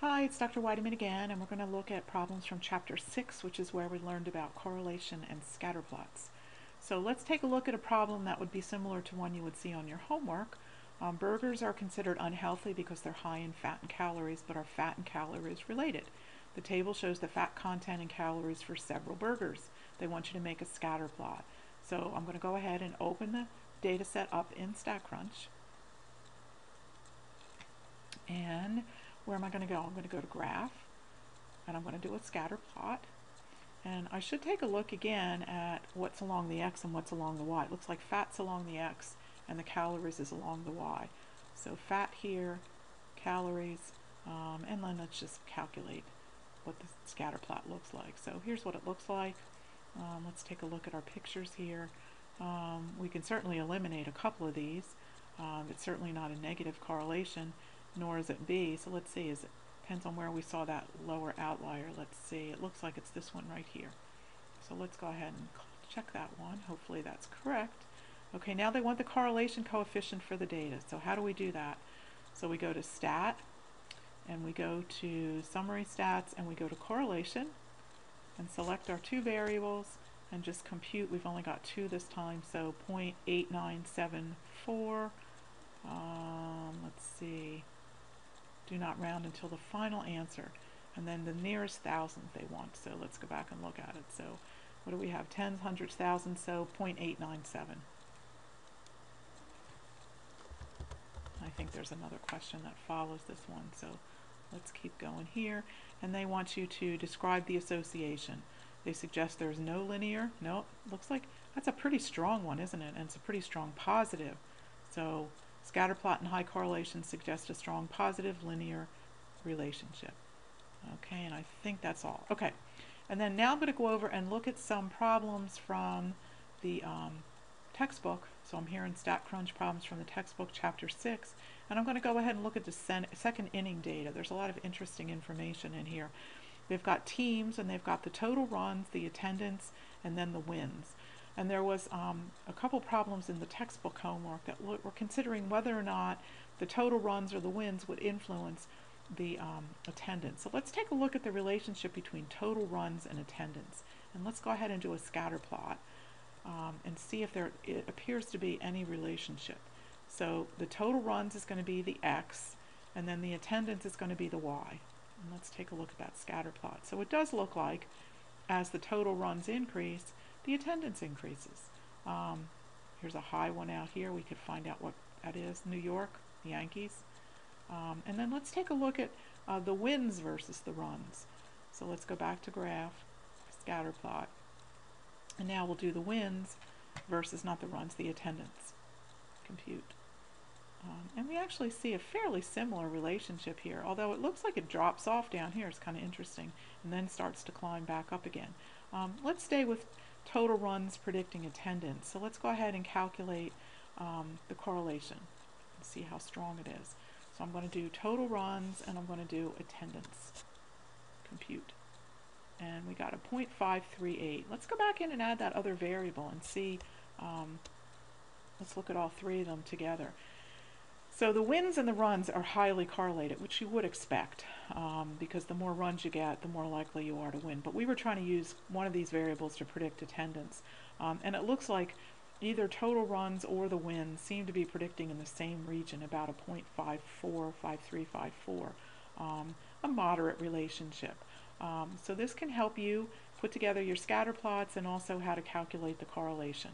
Hi, it's Dr. Weideman again, and we're going to look at problems from Chapter 6, which is where we learned about correlation and scatter plots. So let's take a look at a problem that would be similar to one you would see on your homework. Burgers are considered unhealthy because they're high in fat and calories, but are fat and calories related. The table shows the fat content and calories for several burgers. They want you to make a scatter plot. So I'm going to go ahead and open the data set up in StatCrunch. And where am I going to go? I'm going to go to Graph, and I'm going to do a scatter plot. And I should take a look again at what's along the x and what's along the y. It looks like fat's along the x and the calories is along the y. So fat here, calories, and then let's just calculate what the scatter plot looks like. So here's what it looks like. Let's take a look at our pictures here. We can certainly eliminate a couple of these. It's certainly not a negative correlation, nor is it B. So let's see, depends on where we saw that lower outlier. Let's see, it looks like it's this one right here. So let's go ahead and check that one. Hopefully that's correct. Okay, now they want the correlation coefficient for the data. So how do we do that? So we go to Stat, and we go to Summary Stats, and we go to Correlation, and select our two variables, and just compute. We've only got two this time, so 0.8974. Let's see. Do not round until the final answer, and then the nearest thousandth they want. So let's go back and look at it. So what do we have? Tens, hundreds, thousands, so 0.897. I think there's another question that follows this one, so let's keep going here. And they want you to describe the association. They suggest there's no linear. No, looks like that's a pretty strong one, isn't it? And it's a pretty strong positive. So scatter plot and high correlation suggest a strong positive linear relationship. Okay, and I think that's all. Okay, and then now I'm going to go over and look at some problems from the textbook. So I'm here in StatCrunch, problems from the textbook, Chapter 6, and I'm going to go ahead and look at the second inning data. There's a lot of interesting information in here. They've got teams, and they've got the total runs, the attendance, and then the wins. And there was a couple problems in the textbook homework that were considering whether or not the total runs or the wins would influence the attendance. So let's take a look at the relationship between total runs and attendance. And let's go ahead and do a scatter plot and see if it appears to be any relationship. So the total runs is going to be the x, and then the attendance is going to be the y. And let's take a look at that scatter plot. So it does look like as the total runs increase, the attendance increases. Here's a high one out here. We could find out what that is. New York, the Yankees. And then let's take a look at the wins versus the runs. So let's go back to Graph, scatter plot. And now we'll do the wins versus, not the runs, the attendance. Compute. And we actually see a fairly similar relationship here, although it looks like it drops off down here. It's kind of interesting, and then starts to climb back up again. Let's stay with total runs predicting attendance. So let's go ahead and calculate the correlation and see how strong it is. So I'm going to do total runs, and I'm going to do attendance. Compute. And we got a 0.538. Let's go back in and add that other variable and see. Let's look at all three of them together. So the wins and the runs are highly correlated, which you would expect, because the more runs you get, the more likely you are to win. But we were trying to use one of these variables to predict attendance. And it looks like either total runs or the wins seem to be predicting in the same region, about a 0.54, 5354, a moderate relationship. So this can help you put together your scatter plots and also how to calculate the correlation.